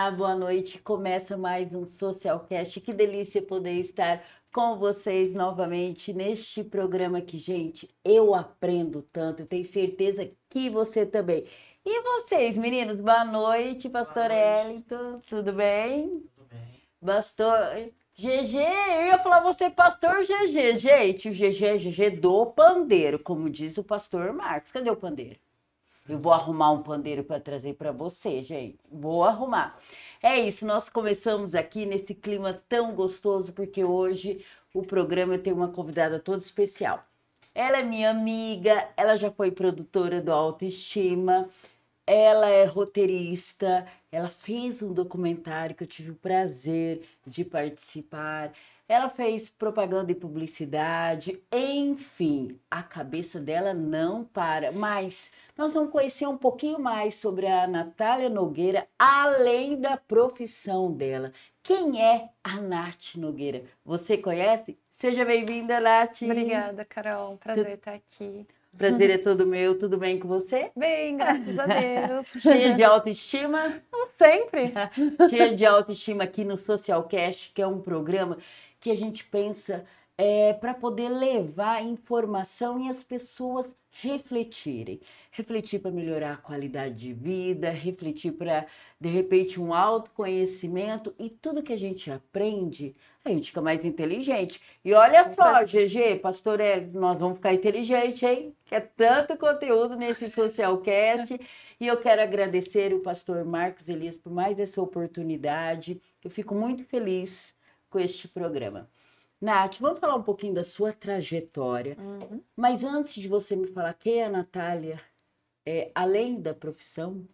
Olá, boa noite. Começa mais um Socialcast. Que delícia poder estar com vocês novamente neste programa que, gente, eu aprendo tanto. Eu tenho certeza que você também. E vocês, meninos? Boa noite, Pastor Wellington. Tudo bem? Tudo bem. Pastor GG, eu ia falar você, Pastor GG. Gente, o GG é GG do pandeiro, como diz o Pastor Marcos. Cadê o pandeiro? Eu vou arrumar um pandeiro para trazer para você, gente. Vou arrumar. É isso, nós começamos aqui nesse clima tão gostoso, porque hoje o programa tem uma convidada toda especial. Ela é minha amiga, ela já foi produtora do Autoestima, ela é roteirista, ela fez um documentário que eu tive o prazer de participar. Ela fez propaganda e publicidade, enfim, a cabeça dela não para. Mas nós vamos conhecer um pouquinho mais sobre a Natália Nogueira, além da profissão dela. Quem é a Nath Nogueira? Você conhece? Seja bem-vinda, Nath. Obrigada, Carol. Prazer estar aqui. Prazer é todo meu. Tudo bem com você? Bem, graças a Deus. Cheia de autoestima? Como sempre. Cheia de autoestima aqui no Socialcast, que é um programa que a gente pensa para poder levar informação e as pessoas refletirem. Refletir para melhorar a qualidade de vida, refletir para, de repente, um autoconhecimento e tudo que a gente aprende, a gente fica mais inteligente. E olha só, GG, Pastor Hélio, nós vamos ficar inteligente, hein? Que é tanto conteúdo nesse Socialcast. E eu quero agradecer o Pastor Marcos Elias por mais essa oportunidade. Eu fico muito feliz com este programa. Nath, vamos falar um pouquinho da sua trajetória. Mas antes de você me falar quem é a Natália, além da profissão,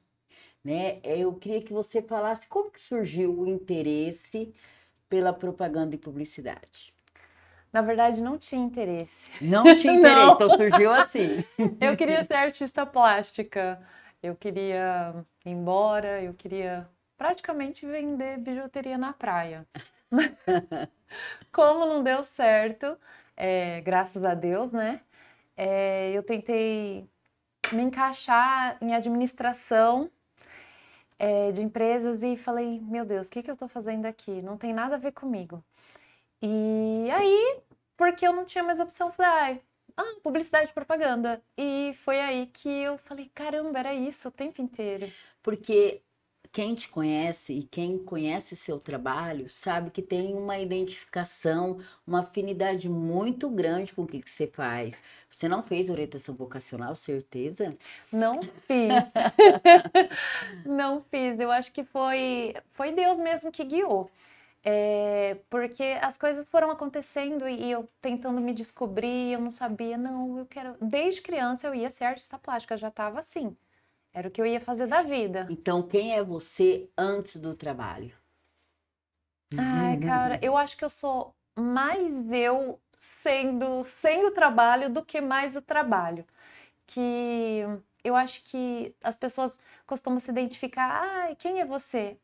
né, eu queria que você falasse como que surgiu o interesse pela propaganda e publicidade. Na verdade, não tinha interesse. Não tinha interesse, Não. então surgiu assim. Eu queria ser artista plástica. Eu queria ir embora, eu queria praticamente vender bijuteria na praia. Como não deu certo, graças a Deus, né? Eu tentei me encaixar em administração de empresas e falei, meu Deus, o que eu tô fazendo aqui? Não tem nada a ver comigo. E aí, porque eu não tinha mais opção, falei, publicidade e propaganda. E foi aí que eu falei, caramba, era isso o tempo inteiro. Porque quem te conhece e quem conhece seu trabalho sabe que tem uma identificação, uma afinidade muito grande com o que você faz. Você não fez orientação vocacional, certeza? Não fiz. Não fiz. Eu acho que foi Deus mesmo que guiou. Porque as coisas foram acontecendo e eu tentando me descobrir, eu não sabia, não, eu quero... Desde criança eu ia ser artista plástica, já estava assim. Era o que eu ia fazer da vida. Então, quem é você antes do trabalho? Ai, cara, eu acho que eu sou mais eu sendo sem o trabalho do que mais o trabalho. Que eu acho que as pessoas costumam se identificar, quem é você?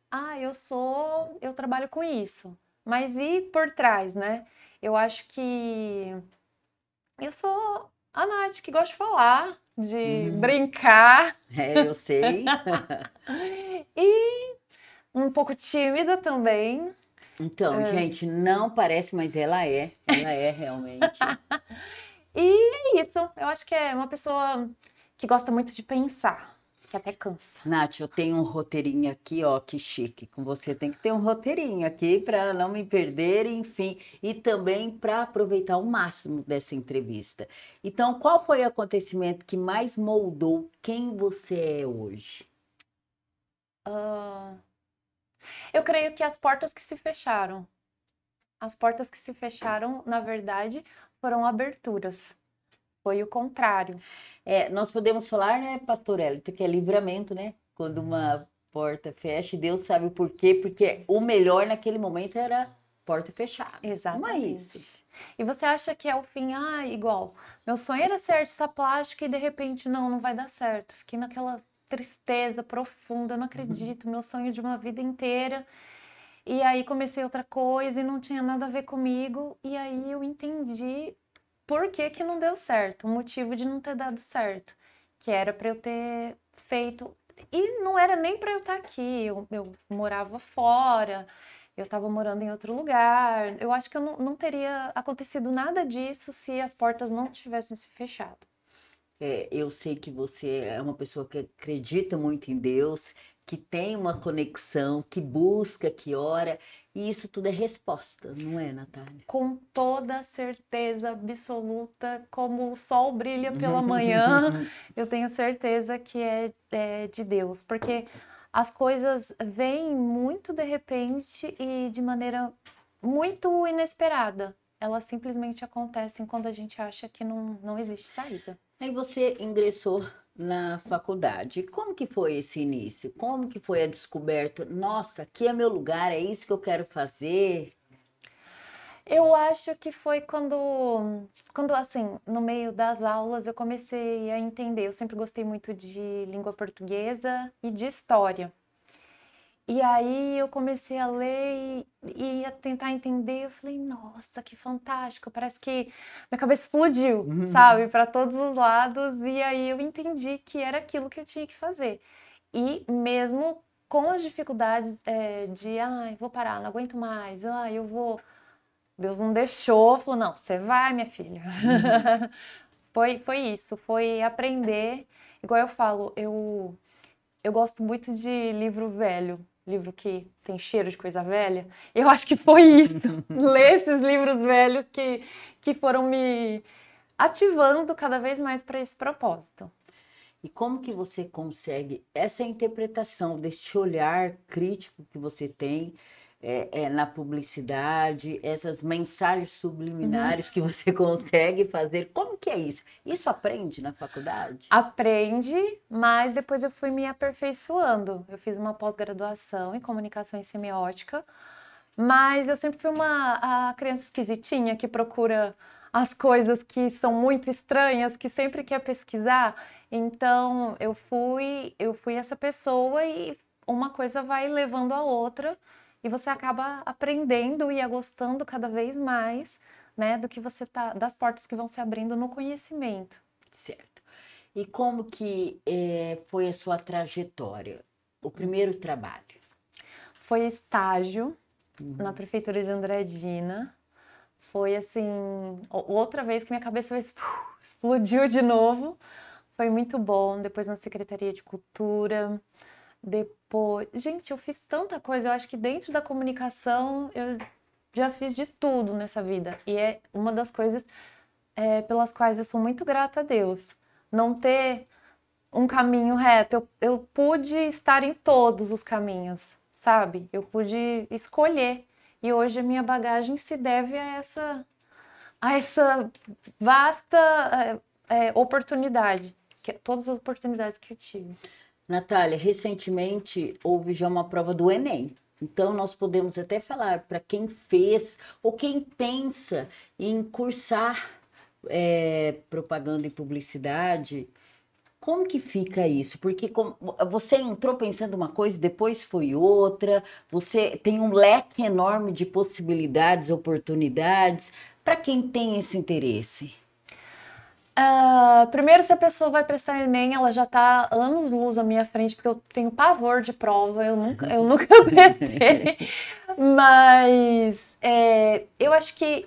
Eu trabalho com isso. Mas e por trás, né? Eu acho que eu sou a Nath, que gosta de falar, de brincar. Eu sei. E um pouco tímida também. Então, gente, não parece, mas ela é realmente. E é isso, eu acho que é uma pessoa que gosta muito de pensar, que até cansa. Nath, eu tenho um roteirinho aqui, ó, que chique. Com você tem que ter um roteirinho aqui para não me perder, enfim, e também para aproveitar o máximo dessa entrevista. Então, qual foi o acontecimento que mais moldou quem você é hoje? Eu creio que as portas que se fecharam. As portas que se fecharam, na verdade, foram aberturas. Foi o contrário. Nós podemos falar, né, Pastor Hélio, que é livramento, né? Quando uma porta fecha, Deus sabe o porquê, porque o melhor naquele momento era porta fechada. Exatamente. Não é isso. E você acha que é o fim, igual, meu sonho era ser artista plástica e de repente, não vai dar certo. Fiquei naquela tristeza profunda, eu não acredito, meu sonho de uma vida inteira. E aí comecei outra coisa e não tinha nada a ver comigo. E aí eu entendi por que não deu certo, o motivo de não ter dado certo. Que era para eu ter feito E não era nem para eu estar aqui, eu morava fora, eu estava morando em outro lugar. Eu acho que eu não teria acontecido nada disso se as portas não tivessem se fechado. Eu sei que você é uma pessoa que acredita muito em Deus, que tem uma conexão, que busca, que ora, e isso tudo é resposta, não é, Natália? Com toda certeza absoluta, como o sol brilha pela manhã, eu tenho certeza que é de Deus, porque as coisas vêm muito de repente e de maneira muito inesperada. Elas simplesmente acontecem quando a gente acha que não existe saída. Aí você ingressou na faculdade. Como que foi esse início? Como que foi a descoberta? Nossa, aqui é meu lugar, é isso que eu quero fazer. Eu acho que foi quando assim, no meio das aulas eu comecei a entender. Eu sempre gostei muito de língua portuguesa e de história. E aí eu comecei a ler e a tentar entender. Eu falei, nossa, que fantástico! Parece que minha cabeça explodiu, sabe, para todos os lados. E aí eu entendi que era aquilo que eu tinha que fazer. E mesmo com as dificuldades de, ai, vou parar, não aguento mais, ai, eu vou. Deus não deixou, falou, não, você vai, minha filha. Foi isso, foi aprender. Igual eu falo, eu gosto muito de livro velho, livro que tem cheiro de coisa velha. Eu acho que foi isso, ler esses livros velhos que foram me ativando cada vez mais para esse propósito. E como que você consegue essa interpretação deste olhar crítico que você tem na publicidade, essas mensagens subliminares que você consegue fazer? Como que é isso? Isso aprende na faculdade? Aprende, mas depois eu fui me aperfeiçoando. Eu fiz uma pós-graduação em comunicação e semiótica, mas eu sempre fui a criança esquisitinha que procura as coisas que são muito estranhas, que sempre quer pesquisar. Então eu fui essa pessoa e uma coisa vai levando a outra e você acaba aprendendo e gostando cada vez mais, né, do que das portas que vão se abrindo no conhecimento. Certo. E como que foi a sua trajetória? O primeiro trabalho? Foi estágio na prefeitura de Andradina. Foi assim, outra vez que minha cabeça explodiu de novo. Foi muito bom. Depois na Secretaria de Cultura. Depois, gente, eu fiz tanta coisa. Eu acho que dentro da comunicação eu já fiz de tudo nessa vida. E é uma das coisas pelas quais eu sou muito grata a Deus. Não ter um caminho reto. Eu pude estar em todos os caminhos, sabe? Eu pude escolher. E hoje a minha bagagem se deve a essa vasta oportunidade, todas as oportunidades que eu tive. Natália, recentemente houve já uma prova do Enem. Então, nós podemos até falar para quem fez ou quem pensa em cursar propaganda e publicidade, como que fica isso? Porque você entrou pensando uma coisa, depois foi outra, você tem um leque enorme de possibilidades, oportunidades, para quem tem esse interesse. Primeiro, se a pessoa vai prestar Enem, ela já está anos-luz à minha frente, porque eu tenho pavor de prova, eu nunca prestei. Mas eu acho que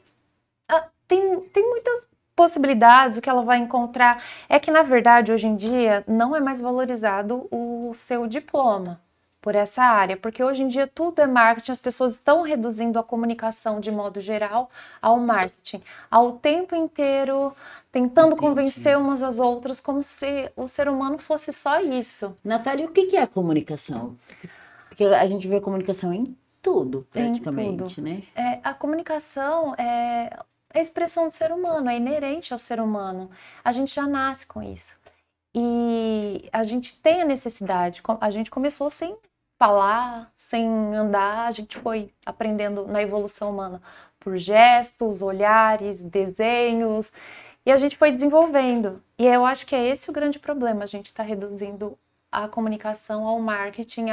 tem muitas possibilidades. O que ela vai encontrar é que, na verdade, hoje em dia, não é mais valorizado o seu diploma por essa área, porque hoje em dia tudo é marketing, as pessoas estão reduzindo a comunicação de modo geral ao marketing, ao tempo inteiro tentando convencer umas às outras como se o ser humano fosse só isso. Natália, o que é a comunicação? Porque a gente vê a comunicação em tudo, praticamente, né? A comunicação é a expressão do ser humano, é inerente ao ser humano. A gente já nasce com isso. E a gente tem a necessidade, a gente começou sem falar, sem andar, a gente foi aprendendo na evolução humana por gestos, olhares, desenhos, e a gente foi desenvolvendo. E eu acho que é esse o grande problema, a gente está reduzindo a comunicação ao marketing,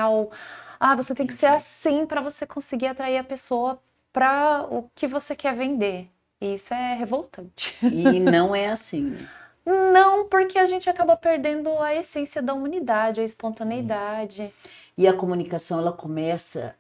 você tem que ser assim para você conseguir atrair a pessoa para o que você quer vender. E isso é revoltante. E não é assim, né? Não, porque a gente acaba perdendo a essência da humanidade, a espontaneidade. E a comunicação, ela começa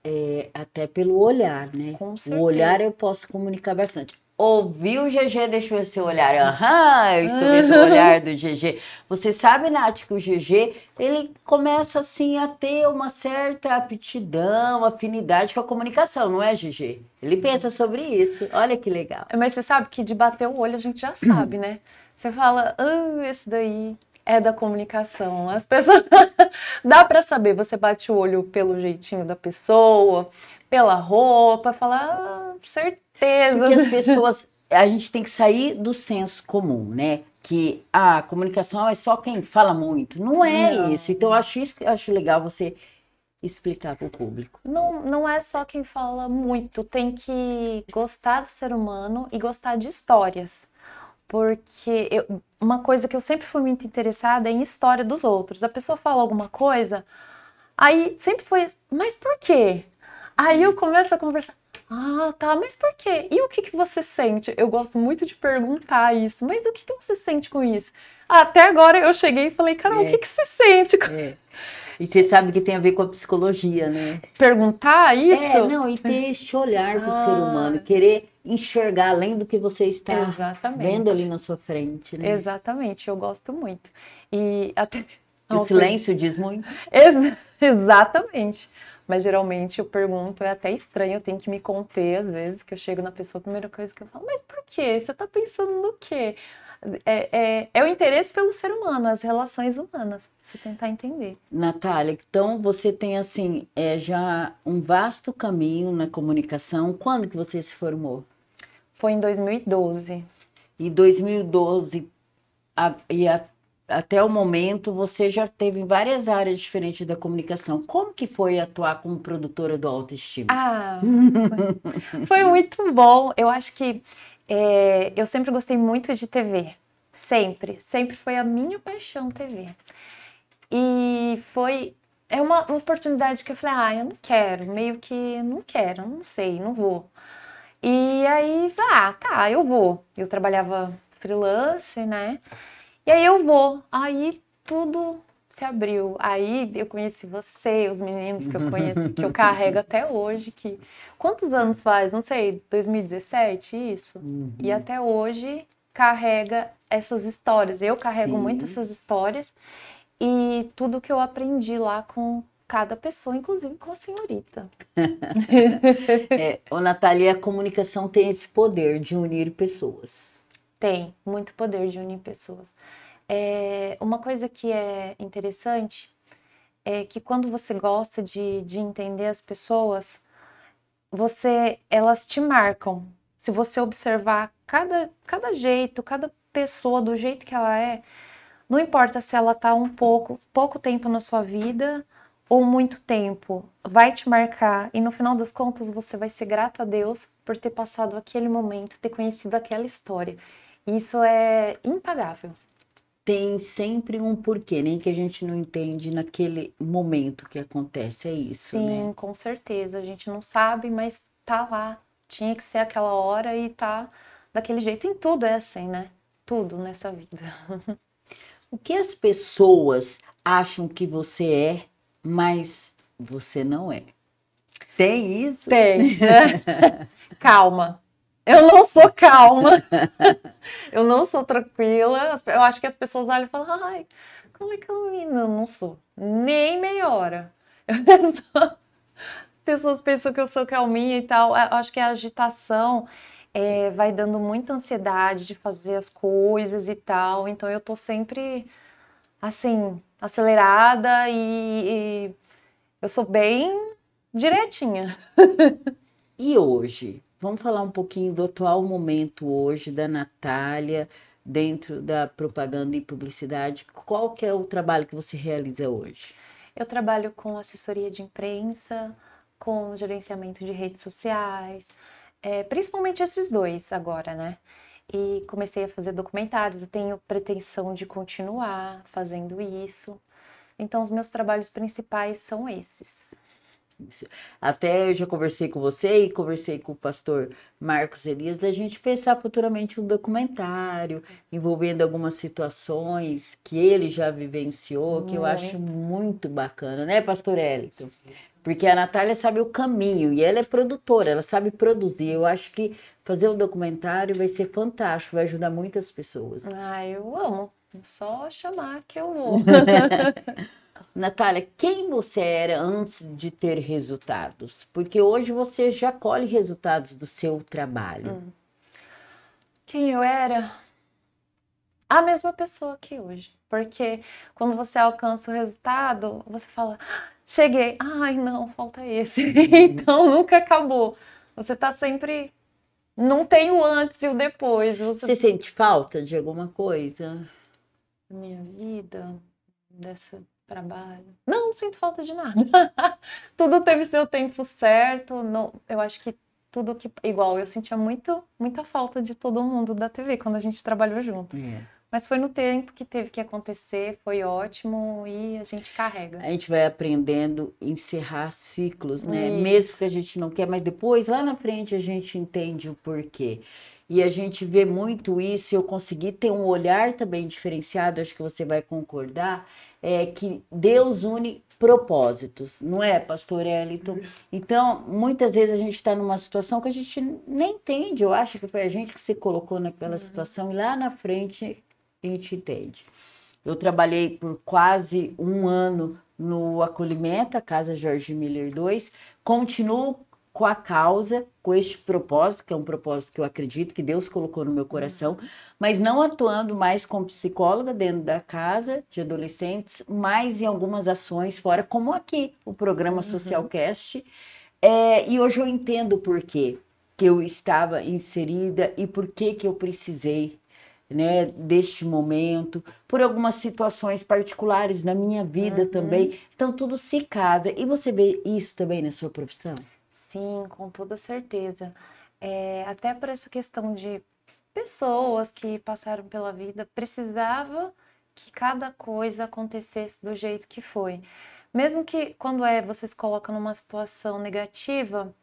até pelo olhar, né? Com O olhar certeza. eu posso comunicar bastante. Ouviu o GG, deixa eu ver seu olhar. Aham, eu estou vendo o olhar do GG. Você sabe, Nath, que o GG, ele começa assim a ter uma certa aptidão, afinidade com a comunicação, não é, GG? Ele pensa sobre isso. Olha que legal. Mas você sabe que de bater o olho a gente já sabe, né? Você fala, esse daí é da comunicação. As pessoas. Dá pra saber, você bate o olho pelo jeitinho da pessoa, pela roupa, fala, certeza. Porque as pessoas, a gente tem que sair do senso comum, né? Que a comunicação é só quem fala muito. Não é Não. isso. Então, eu acho legal você explicar para o público. Não, não é só quem fala muito, tem que gostar do ser humano e gostar de histórias. Porque uma coisa que eu sempre fui muito interessada é em história dos outros. A pessoa fala alguma coisa, aí sempre foi, mas por quê? Aí eu começo a conversar, tá, mas por quê? E o que que você sente? Eu gosto muito de perguntar isso, mas o que que você sente com isso? Até agora eu cheguei e falei, Carol, o que que você sente com E você sabe que tem a ver com a psicologia, né? perguntar isso? Não, e ter este olhar para o ser humano, querer enxergar além do que você está vendo ali na sua frente, né? Exatamente, eu gosto muito. E até O silêncio diz muito. Exatamente. Mas geralmente eu pergunto, é até estranho, eu tenho que me conter às vezes, que eu chego na pessoa, a primeira coisa que eu falo, mas por quê? Você tá pensando no quê? É o interesse pelo ser humano, as relações humanas, você tentar entender. Natália, então você tem assim, já um vasto caminho na comunicação. Quando que você se formou? Foi em 2012. E 2012 até o momento você já teve em várias áreas diferentes da comunicação. Como que foi atuar como produtora do Autoestima? Foi muito bom. Eu acho que eu sempre gostei muito de TV. Sempre foi a minha paixão TV. E é uma oportunidade que eu falei, eu não quero, meio que não quero, não sei, não vou. E aí, tá, eu vou. Eu trabalhava freelance, né? E aí eu vou. Aí tudo se abriu. Aí eu conheci você, os meninos que eu conheço, que eu carrego até hoje. Quantos anos faz? Não sei, 2017, isso? Uhum. E até hoje carrega essas histórias. Eu carrego muito essas histórias e tudo que eu aprendi lá com cada pessoa, inclusive com a senhorita. Natália, a comunicação tem esse poder de unir pessoas. Tem muito poder de unir pessoas. Uma coisa que é interessante é que quando você gosta de entender as pessoas, elas te marcam. Se você observar cada jeito, cada pessoa do jeito que ela é, não importa se ela está pouco tempo na sua vida ou muito tempo, vai te marcar e no final das contas você vai ser grato a Deus por ter passado aquele momento, ter conhecido aquela história. Isso é impagável. Tem sempre um porquê, nem que a gente não entende naquele momento que acontece, é isso, né? Sim, com certeza. A gente não sabe, mas tá lá. Tinha que ser aquela hora e tá daquele jeito. Em tudo é assim, né? Tudo nessa vida. O que as pessoas acham que você é, mas você não é? Tem isso? Tem. Calma. Eu não sou calma. Eu não sou tranquila. Eu acho que as pessoas olham e falam, ai, como é que eu não sou? Nem meia hora. Pessoas pensam que eu sou calminha e tal. Eu acho que a agitação vai dando muita ansiedade de fazer as coisas e tal. Então eu tô sempre assim, acelerada e eu sou bem direitinha. E hoje? Vamos falar um pouquinho do atual momento hoje da Natália dentro da propaganda e publicidade. Qual que é o trabalho que você realiza hoje? Eu trabalho com assessoria de imprensa, com gerenciamento de redes sociais, principalmente esses dois agora, né? E comecei a fazer documentários, eu tenho pretensão de continuar fazendo isso. Então, os meus trabalhos principais são esses. Até eu já conversei com você e conversei com o pastor Marcos Elias da gente pensar futuramente um documentário envolvendo algumas situações que ele já vivenciou, que eu acho muito bacana, né, pastor Elton? Porque a Natália sabe o caminho e ela é produtora, ela sabe produzir. Eu acho que fazer um documentário vai ser fantástico, vai ajudar muitas pessoas. Ah, eu amo. É só chamar que eu vou. Natália, quem você era antes de ter resultados? Porque hoje você já colhe resultados do seu trabalho. Quem eu era? A mesma pessoa que hoje. Porque quando você alcança o resultado, você fala, cheguei. Ai, não, falta esse. Então nunca acabou. Você tá sempre. Não tem o antes e o depois. Você sente falta de alguma coisa? Minha vida, desse trabalho. Não sinto falta de nada. Tudo teve seu tempo certo. Não, eu acho que tudo que. Igual, eu sentia muita falta de todo mundo da TV quando a gente trabalhou junto. Mas foi no tempo que teve que acontecer, foi ótimo e a gente carrega. A gente vai aprendendo a encerrar ciclos, né? Isso. Mesmo que a gente não quer, mas depois, lá na frente, a gente entende o porquê. E a gente vê muito isso, eu consegui ter um olhar também diferenciado, acho que você vai concordar, é que Deus une propósitos, não é, pastor Eliton? Então, muitas vezes a gente está numa situação que a gente nem entende, eu acho que foi a gente que se colocou naquela situação e lá na frente a gente entende. Eu trabalhei por quase um ano no acolhimento, a Casa Jorge Miller 2, continuo com a causa, com este propósito, que é um propósito que eu acredito que Deus colocou no meu coração, mas não atuando mais como psicóloga dentro da casa de adolescentes, mas em algumas ações fora, como aqui, o programa Socialcast. E hoje eu entendo por quê que eu estava inserida e por que eu precisei, né, deste momento, por algumas situações particulares na minha vida também. Então, tudo se casa. E você vê isso também na sua profissão? Sim, com toda certeza. Até por essa questão de pessoas que passaram pela vida, precisava que cada coisa acontecesse do jeito que foi. Mesmo que quando você se coloca numa situação negativa,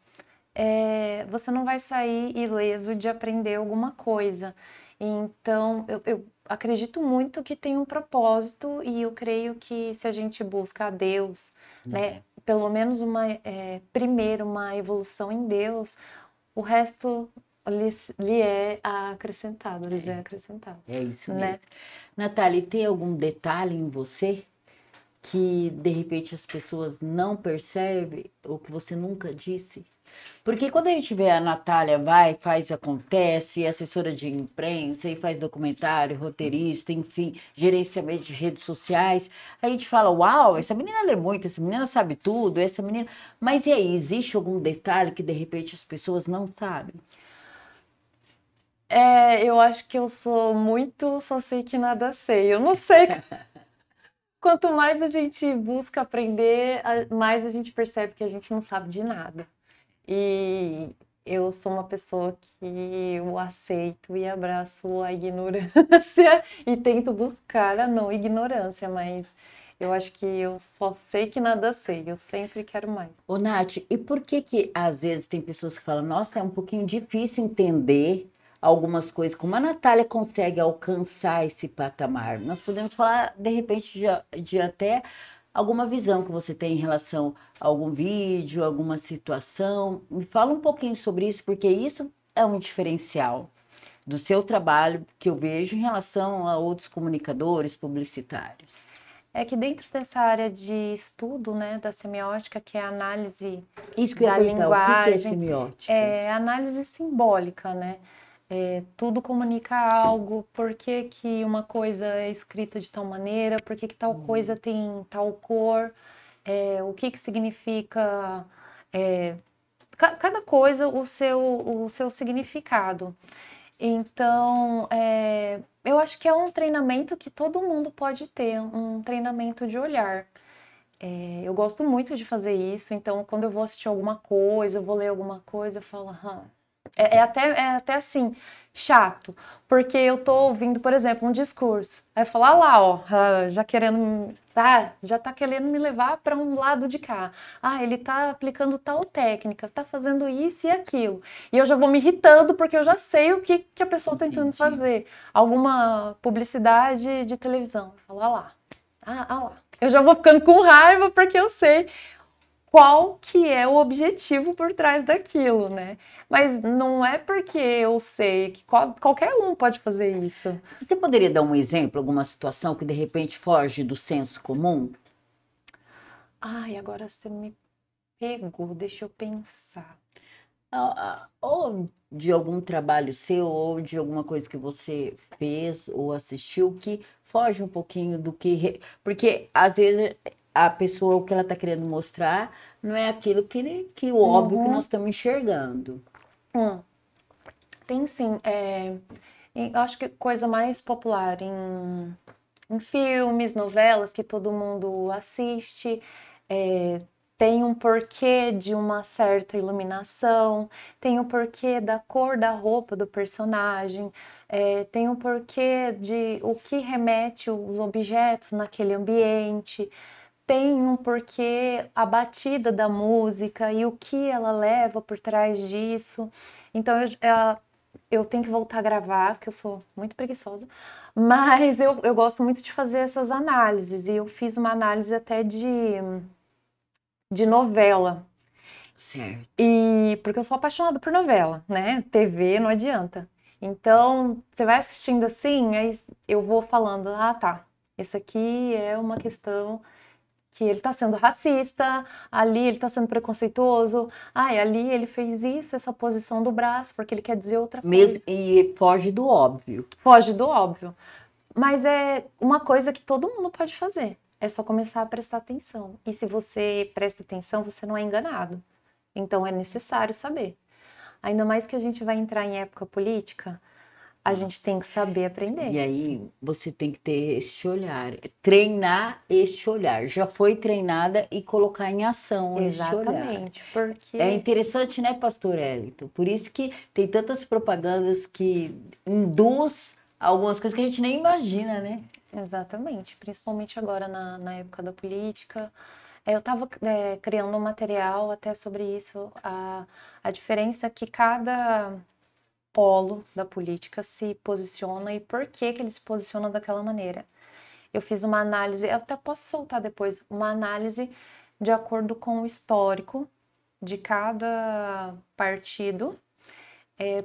você não vai sair ileso de aprender alguma coisa. Então, eu acredito muito que tem um propósito e eu creio que se a gente busca a Deus, né, pelo menos primeiro uma evolução em Deus, o resto lhe é acrescentado, lhes é acrescentado. É isso né? mesmo. Natália, tem algum detalhe em você que de repente as pessoas não percebem ou que você nunca disse? Porque quando a gente vê a Natália vai, faz, acontece, é assessora de imprensa e faz documentário, roteirista, enfim, gerenciamento de redes sociais, a gente fala, uau, essa menina lê muito, essa menina sabe tudo, essa menina... Mas e aí, existe algum detalhe que de repente as pessoas não sabem? Eu acho que eu sou muito só sei que nada sei. Eu não sei. Quanto mais a gente busca aprender, mais a gente percebe que a gente não sabe de nada. E eu sou uma pessoa que eu aceito e abraço a ignorância e tento buscar a não ignorância, mas eu acho que eu só sei que nada sei, eu sempre quero mais. Ô, Nath, e por que às vezes tem pessoas que falam, nossa, é um pouquinho difícil entender algumas coisas, como a Natália consegue alcançar esse patamar? Nós podemos falar, de repente, de até alguma visão que você tem em relação a algum vídeo, alguma situação. Me fala um pouquinho sobre isso, porque isso é um diferencial do seu trabalho que eu vejo em relação a outros comunicadores, publicitários. É que dentro dessa área de estudo, né, da semiótica, que é a análise Isso que eu ia da perguntar, o que é linguagem, semiótica? é análise simbólica, né? Tudo comunica algo, por que que uma coisa é escrita de tal maneira, por que que tal coisa tem tal cor, o que que significa, cada coisa o seu significado. Então, eu acho que é um treinamento que todo mundo pode ter, um treinamento de olhar. Eu gosto muito de fazer isso, então quando eu vou assistir alguma coisa, eu vou ler alguma coisa, eu falo, é até assim, chato, porque eu tô ouvindo, por exemplo, um discurso, aí falar lá, ó, já querendo, já tá querendo me levar para um lado de cá, ele tá aplicando tal técnica, tá fazendo isso e aquilo, e eu já vou me irritando porque eu já sei o que a pessoa tá tentando fazer, alguma publicidade de televisão, falar lá, lá, eu já vou ficando com raiva porque eu sei qual que é o objetivo por trás daquilo, né? Mas não é porque eu sei que qualquer um pode fazer isso. Você poderia dar um exemplo, alguma situação que de repente foge do senso comum? Ai, agora você me pegou, deixa eu pensar. Ou de algum trabalho seu, ou de alguma coisa que você fez ou assistiu que foge um pouquinho do que... Porque às vezes a pessoa, o que ela está querendo mostrar, não é aquilo que o óbvio que nós estamos enxergando. Tem sim, eu acho que coisa mais popular em filmes, novelas que todo mundo assiste, tem um porquê de uma certa iluminação, tem um porquê da cor da roupa do personagem, tem um porquê de o que remete os objetos naquele ambiente, tem um porquê a batida da música e o que ela leva por trás disso. Então eu tenho que voltar a gravar, porque eu sou muito preguiçosa, mas eu gosto muito de fazer essas análises, e eu fiz uma análise até de novela. Certo. E porque eu sou apaixonada por novela, né? TV não adianta. Então, você vai assistindo assim, aí eu vou falando, tá, esse aqui é uma questão que ele tá sendo racista, ali ele tá sendo preconceituoso, ali ele fez isso, essa posição do braço, porque ele quer dizer outra coisa. E foge do óbvio. Foge do óbvio. Mas é uma coisa que todo mundo pode fazer. É só começar a prestar atenção. E se você presta atenção, você não é enganado. Então é necessário saber. Ainda mais que a gente vai entrar em época política, a gente tem que saber aprender. E aí você tem que ter este olhar, treinar este olhar. Já foi treinada e colocar em ação este olhar. Exatamente, porque... É interessante, né, Pastor Elito? Por isso que tem tantas propagandas que induz algumas coisas que a gente nem imagina, né? Exatamente, principalmente agora na época da política. Eu estava criando um material até sobre isso, a diferença que cada polo da política se posiciona e por que ele se posiciona daquela maneira. Eu fiz uma análise, eu até posso soltar depois, uma análise de acordo com o histórico de cada partido,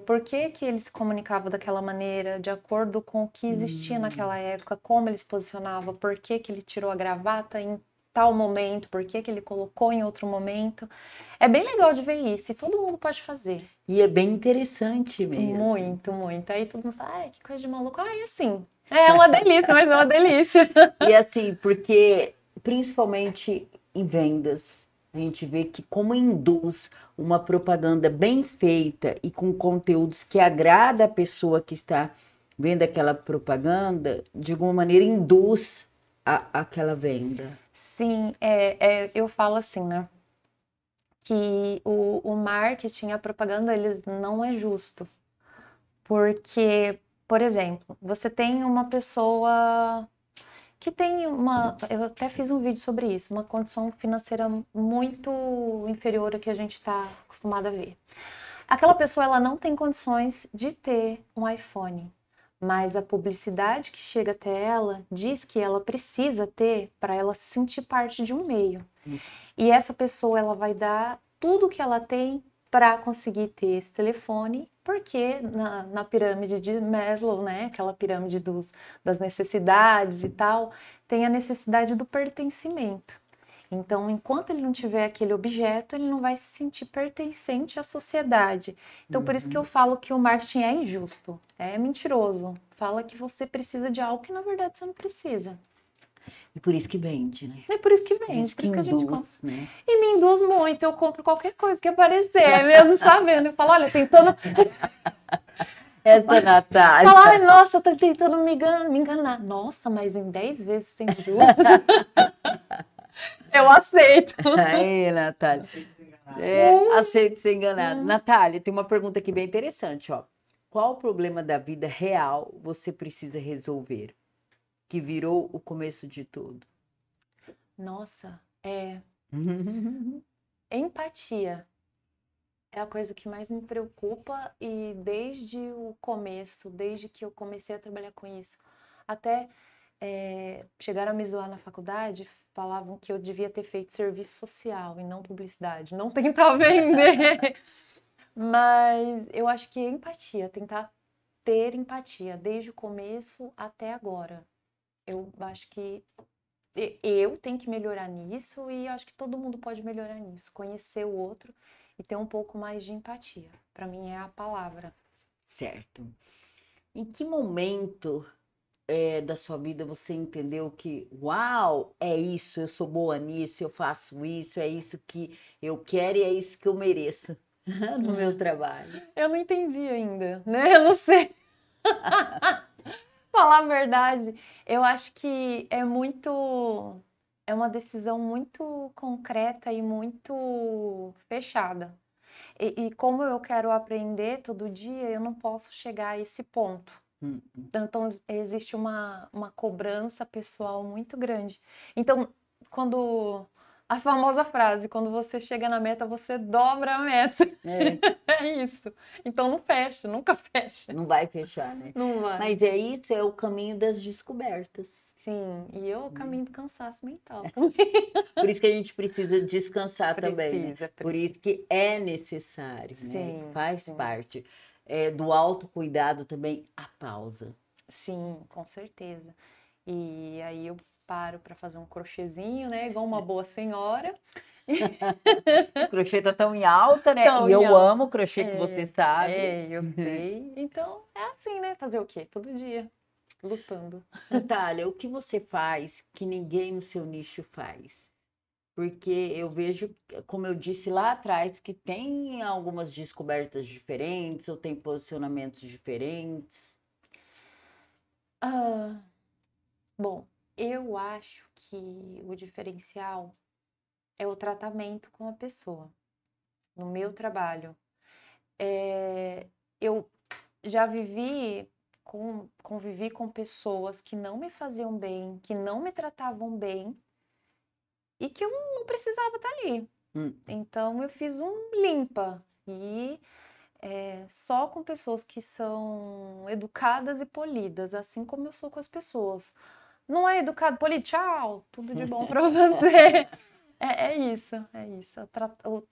por que ele se comunicava daquela maneira, de acordo com o que existia naquela época, como ele se posicionava, por que ele tirou a gravata em tal momento, por que ele colocou em outro momento. É bem legal de ver isso, e todo mundo pode fazer. E é bem interessante mesmo. Muito, muito. Aí todo mundo fala, que coisa de maluco. E assim, é uma delícia, mas é uma delícia. E assim, porque principalmente em vendas, a gente vê que como induz uma propaganda bem feita e com conteúdos que agrada a pessoa que está vendo aquela propaganda, de alguma maneira induz aquela venda. Sim, eu falo assim, né? Que o marketing, a propaganda, ele não é justo. Porque, por exemplo, você tem uma pessoa que tem eu até fiz um vídeo sobre isso, uma condição financeira muito inferior à que a gente está acostumado a ver. Aquela pessoa, ela não tem condições de ter um iPhone, mas a publicidade que chega até ela diz que ela precisa ter para ela se sentir parte de um meio. E essa pessoa, ela vai dar tudo que ela tem para conseguir ter esse telefone, porque na pirâmide de Maslow, né, aquela pirâmide das necessidades e tal, tem a necessidade do pertencimento. Então, enquanto ele não tiver aquele objeto, ele não vai se sentir pertencente à sociedade. Então, por isso que eu falo que o marketing é injusto, é mentiroso. Fala que você precisa de algo que, na verdade, você não precisa. E por isso que vende, né? É por isso que vende, por isso que induz, a gente compra. Né? E me induz muito, eu compro qualquer coisa que aparecer, mesmo sabendo. Eu falo, olha, tentando... Essa Natália. Fala, nossa, tá tentando me enganar. Nossa, mas em 10 vezes sem juros. Eu aceito. Aí, Natália. Aceito ser enganado. Natália, tem uma pergunta aqui bem interessante, ó. qual problema da vida real você precisa resolver? Que virou o começo de tudo. Nossa, empatia é a coisa que mais me preocupa e desde o começo, desde que eu comecei a trabalhar com isso, até chegaram a me zoar na faculdade, falavam que eu devia ter feito serviço social e não publicidade, não tentar vender. Mas eu acho que empatia, tentar ter empatia desde o começo até agora. Eu acho que eu tenho que melhorar nisso e acho que todo mundo pode melhorar nisso. Conhecer o outro e ter um pouco mais de empatia. Para mim é a palavra. Certo. Em que momento da sua vida você entendeu que, uau, é isso, eu sou boa nisso, eu faço isso, é isso que eu quero e é isso que eu mereço no meu trabalho? Eu não entendi ainda, né? Eu não sei. Falar a verdade, eu acho que é uma decisão muito concreta e muito fechada. E como eu quero aprender todo dia, eu não posso chegar a esse ponto. Então, existe uma cobrança pessoal muito grande. Então, quando a famosa frase, quando você chega na meta, você dobra a meta. É isso. Então, não fecha, nunca fecha. Não vai fechar, né? Não vai. Mas é isso, é o caminho das descobertas. Sim, e eu caminho do cansaço mental. Por isso que a gente precisa descansar também, né? Precisa. Por isso que é necessário, né? Sim, Faz sim. parte. Do autocuidado também a pausa. Sim, com certeza. E aí eu paro para fazer um crochêzinho, né? Igual uma boa senhora. O crochê tá tão em alta, né? Tão E em eu alta. amo crochê, que você sabe. Eu sei. Então, é assim, né? Fazer o quê? Todo dia, lutando. Natália, o que você faz que ninguém no seu nicho faz? Porque eu vejo, como eu disse lá atrás, que tem algumas descobertas diferentes ou tem posicionamentos diferentes. Bom, eu acho que o diferencial é o tratamento com a pessoa. No meu trabalho. Eu já convivi com pessoas que não me faziam bem, que não me tratavam bem e que eu não precisava estar ali. Então eu fiz um limpa e só com pessoas que são educadas e polidas, assim como eu sou com as pessoas. Não é educado, polido, tchau, tudo de bom para você. É isso, é isso.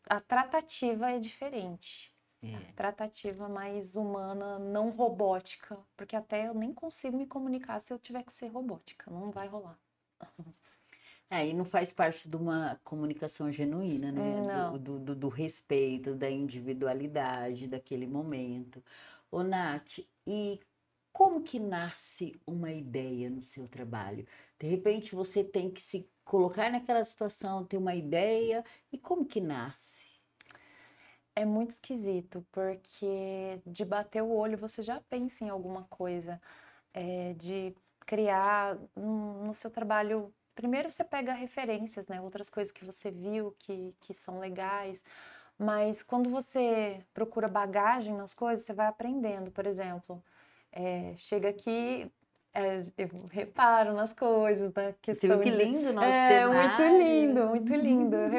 A tratativa é diferente. A tratativa mais humana, não robótica, porque até eu nem consigo me comunicar se eu tiver que ser robótica, não vai rolar. E não faz parte de uma comunicação genuína, né? Não. Do respeito, da individualidade daquele momento. Ô, Nath, e como que nasce uma ideia no seu trabalho? De repente você tem que se colocar naquela situação, ter uma ideia, e como que nasce? É muito esquisito, porque de bater o olho você já pensa em alguma coisa, de criar no seu trabalho. Primeiro você pega referências, né? Outras coisas que você viu que são legais, mas quando você procura bagagem nas coisas, você vai aprendendo. Por exemplo, chega aqui, eu reparo nas coisas, na Você viu questão que de. lindo o nosso É muito cenário? lindo, muito lindo. Eu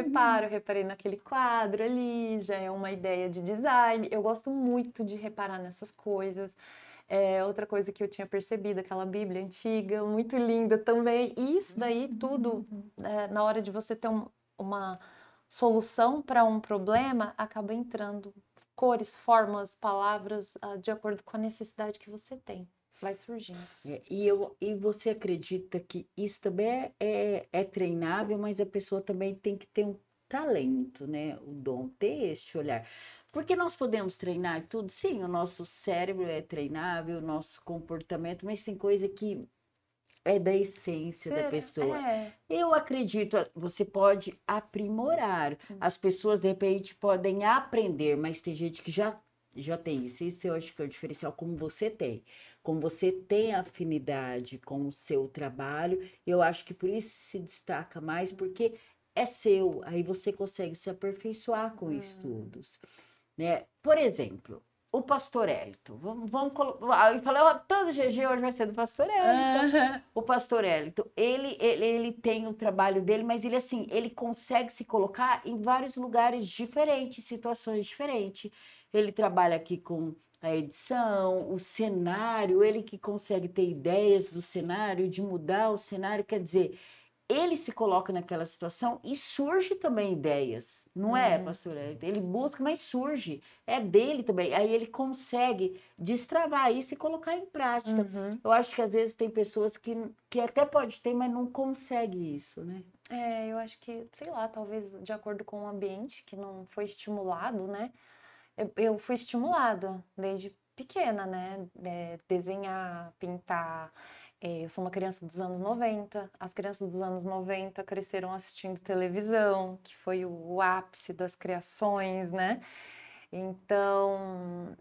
reparei naquele quadro ali, já é uma ideia de design. Eu gosto muito de reparar nessas coisas. Outra coisa que eu tinha percebido, aquela Bíblia antiga, muito linda também. E isso daí tudo, na hora de você ter uma solução para um problema, acaba entrando cores, formas, palavras, de acordo com a necessidade que você tem. Vai surgindo. E você acredita que isso também é treinável, mas a pessoa também tem que ter um talento, né? O dom, ter este olhar. Porque nós podemos treinar tudo, sim, o nosso cérebro é treinável, o nosso comportamento, mas tem coisa que é da essência da pessoa. Eu acredito, você pode aprimorar. As pessoas, de repente, podem aprender, mas tem gente que já tem isso. Isso eu acho que é o diferencial, como você tem. Como você tem afinidade com o seu trabalho, eu acho que por isso se destaca mais, porque é seu. Aí você consegue se aperfeiçoar com estudos, né? Por exemplo, o pastor Elito. Vamos colocar. Eu falei, todo GG hoje vai ser do pastor Elito. O pastor Elito, ele tem o trabalho dele, mas ele assim, ele consegue se colocar em vários lugares diferentes, situações diferentes. Ele trabalha aqui com a edição, o cenário, ele que consegue ter ideias do cenário, de mudar o cenário, quer dizer, ele se coloca naquela situação e surge também ideias. Não é, pastor? Ele busca, mas surge. É dele também. Aí ele consegue destravar isso e colocar em prática. Eu acho que às vezes tem pessoas que até pode ter, mas não consegue isso, né? Eu acho que, sei lá, talvez de acordo com o ambiente que não foi estimulado, né? Eu fui estimulada desde pequena, né? Desenhar, pintar. Eu sou uma criança dos anos 90. As crianças dos anos 90 cresceram assistindo televisão, que foi o ápice das criações, né? Então,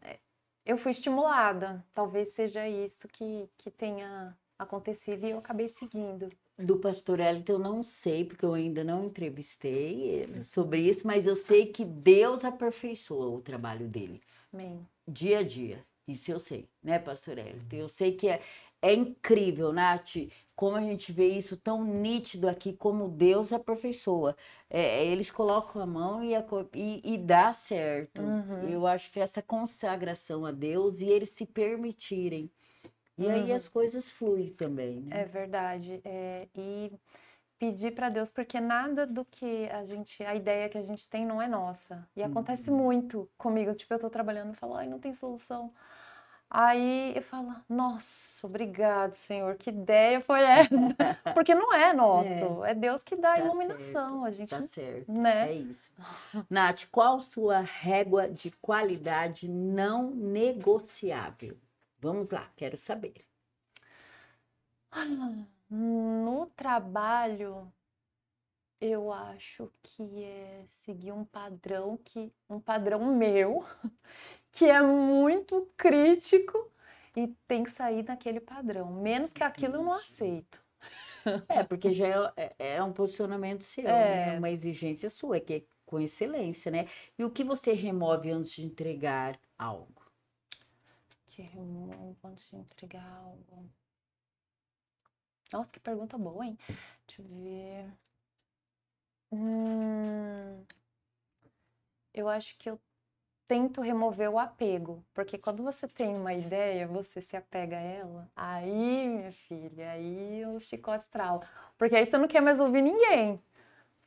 eu fui estimulada. Talvez seja isso que tenha acontecido e eu acabei seguindo. Do pastor Elito eu não sei, porque eu ainda não entrevistei ele sobre isso, mas eu sei que Deus aperfeiçoa o trabalho dele. Amém. Dia a dia. Isso eu sei, né, pastor Elito? Eu sei que é incrível, Nath, como a gente vê isso tão nítido aqui, como Deus aperfeiçoa. Eles colocam a mão e dá certo. Eu acho que essa consagração a Deus e eles se permitirem. E aí as coisas fluem também, né? É verdade. E pedir para Deus, porque nada do que a ideia que a gente tem não é nossa. E acontece muito comigo, tipo, eu tô trabalhando e falo, ai, não tem solução. Aí eu falo, nossa, obrigado, Senhor, que ideia foi essa? Porque não é nosso, é Deus que dá a iluminação. Certo, A gente, tá certo, né? é isso. Nath, qual sua régua de qualidade não negociável? Vamos lá, quero saber. No trabalho, eu acho que é seguir um padrão meu, que é muito crítico e tem que sair daquele padrão. Menos que aquilo eu não aceito. Porque já é um posicionamento seu, né? Uma exigência sua, que é com excelência, né? E o que você remove antes de entregar algo? Que removo antes de entregar algo? Nossa, que pergunta boa, hein? Deixa eu ver. Eu acho que eu tento remover o apego, porque quando você tem uma ideia, você se apega a ela, aí, minha filha, aí o chicote estrala. Porque aí você não quer mais ouvir ninguém.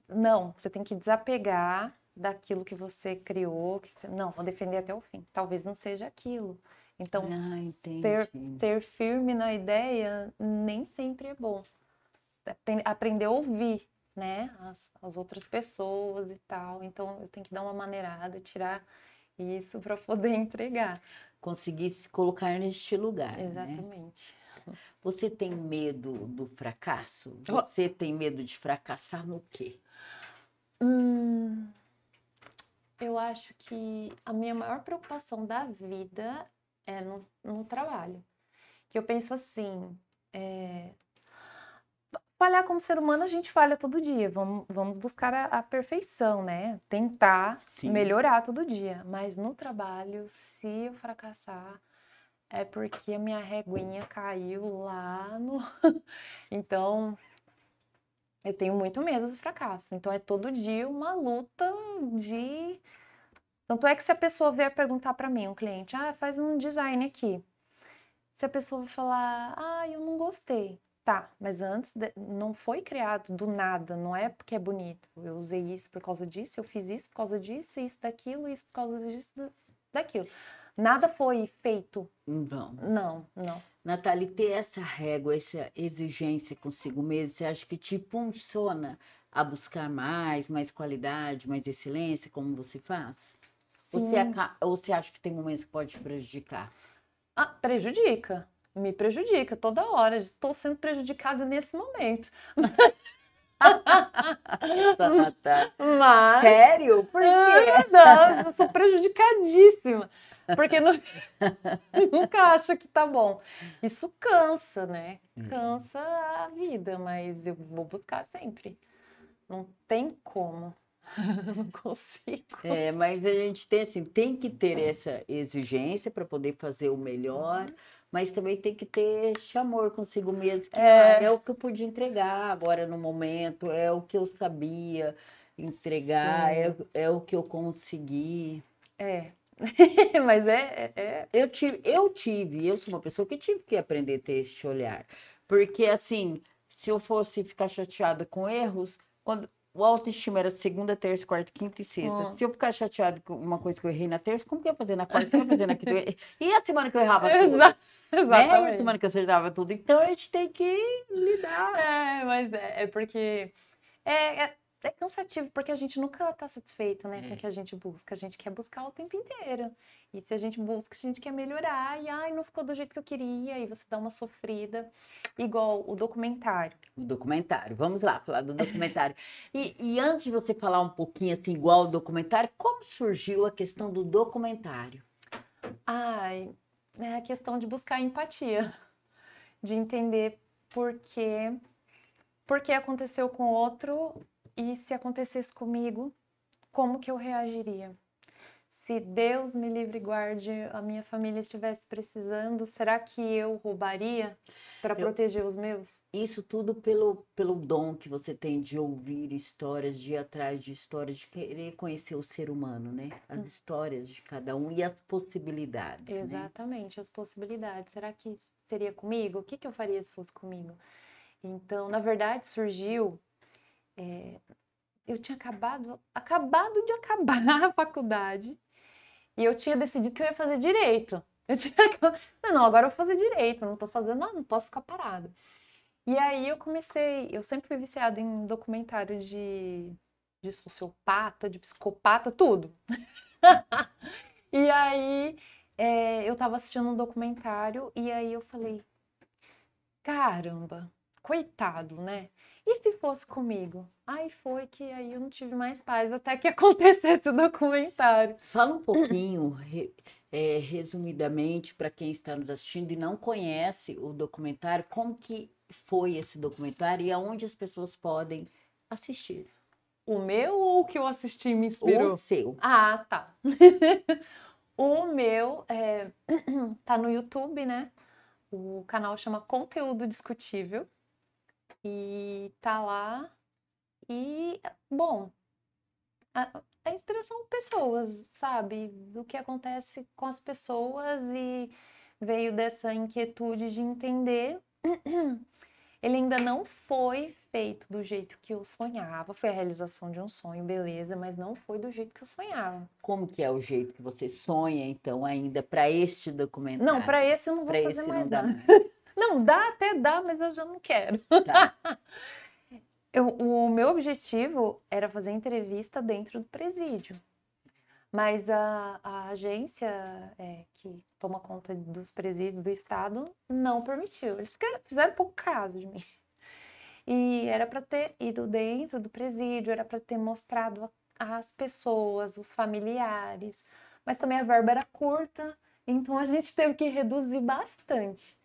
Não, você tem que desapegar daquilo que você criou, não, vou defender até o fim. Talvez não seja aquilo. Então, ser firme na ideia nem sempre é bom. Aprender a ouvir, né, as outras pessoas e tal. Então, eu tenho que dar uma maneirada, tirar isso para poder entregar. Conseguir se colocar neste lugar, Exatamente. Né? Você tem medo do fracasso? Você tem medo de fracassar no quê? Eu acho que a minha maior preocupação da vida é no trabalho. Que eu penso assim, falhar como ser humano, a gente falha todo dia. Vamos buscar a perfeição, né? Tentar melhorar todo dia. Mas no trabalho, se eu fracassar, é porque a minha reguinha caiu lá no... Então, eu tenho muito medo do fracasso. Então, é todo dia uma luta de... Tanto é que se a pessoa vier perguntar para mim, um cliente, faz um design aqui. Se a pessoa vai falar, eu não gostei. Tá, mas não foi criado do nada, não é porque é bonito. Eu usei isso por causa disso, eu fiz isso por causa disso, isso daquilo, isso por causa disso, daquilo. Nada foi feito. Não. Nathalie, ter essa régua, essa exigência consigo mesmo, você acha que te impulsiona a buscar mais qualidade, mais excelência, como você faz? Ou você acha que tem momentos que pode te prejudicar? Prejudica. Me prejudica toda hora. Estou sendo prejudicada nesse momento. Mas... Sério? Por quê? Não, eu sou prejudicadíssima. Porque nunca acha que tá bom. Isso cansa, né? Cansa a vida, mas eu vou buscar sempre. Não tem como. Não consigo. Mas a gente tem assim, tem que ter essa exigência para poder fazer o melhor, mas também tem que ter esse amor consigo mesmo, que é o que eu pude entregar agora no momento, é o que eu sabia entregar, é o que eu consegui. Mas Eu sou uma pessoa que tive que aprender a ter este olhar. Porque, assim, se eu fosse ficar chateada com erros, quando o autoestima era segunda, terça, quarta, quinta e sexta. Se eu ficar chateada com uma coisa que eu errei na terça, como que eu ia fazer na quarta? Como eu ia fazer na quinta? E a semana que eu errava tudo? Né? E a Exatamente. semana que eu acertava tudo? Então, a gente tem que lidar. Mas é porque é cansativo, porque a gente nunca tá satisfeito, né, com o que a gente busca. A gente quer buscar o tempo inteiro. E se a gente busca, a gente quer melhorar. E, ai, não ficou do jeito que eu queria. E você dá uma sofrida. Igual o documentário. O documentário. Vamos lá, falar do documentário. E antes de você falar um pouquinho, assim, igual o documentário, como surgiu a questão do documentário? Ai, é a questão de buscar empatia. De entender por que aconteceu com o outro e se acontecesse comigo, como que eu reagiria? Se Deus me livre e guarde, a minha família estivesse precisando, será que eu roubaria para proteger os meus? Isso tudo pelo dom que você tem de ouvir histórias, de ir atrás de histórias, de querer conhecer o ser humano, né? As histórias de cada um e as possibilidades, né? Exatamente, as possibilidades. Será que seria comigo? O que eu faria se fosse comigo? Então, na verdade, surgiu. Eu tinha acabado de acabar a faculdade e eu tinha decidido que eu ia fazer direito. Eu tinha não, agora eu vou fazer direito, não tô fazendo, não posso ficar parada. E aí eu sempre fui viciada em documentário de sociopata, de psicopata, tudo. E aí eu tava assistindo um documentário e aí eu falei, caramba, coitado, né? E se fosse comigo? Aí foi que aí eu não tive mais paz até que acontecesse o documentário. Fala um pouquinho, resumidamente, para quem está nos assistindo e não conhece o documentário, como que foi esse documentário e aonde as pessoas podem assistir? O meu ou o que eu assisti me inspirou? O seu. Ah, tá. O meu tá no YouTube, né? O canal chama Conteúdo Discutível e tá lá. E, bom, a inspiração pessoas, sabe? Do que acontece com as pessoas e veio dessa inquietude de entender. Ele ainda não foi feito do jeito que eu sonhava. Foi a realização de um sonho, beleza, mas não foi do jeito que eu sonhava. Como que é o jeito que você sonha, então, ainda para este documentário? Não, para esse eu não vou Pra fazer esse mais não dá nada. mais. Não, dá até dá, mas eu já não quero. Tá. O meu objetivo era fazer entrevista dentro do presídio. Mas a agência que toma conta dos presídios do estado não permitiu. Eles fizeram pouco caso de mim. E era para ter ido dentro do presídio, era para ter mostrado as pessoas, os familiares. Mas também a verba era curta, então a gente teve que reduzir bastante.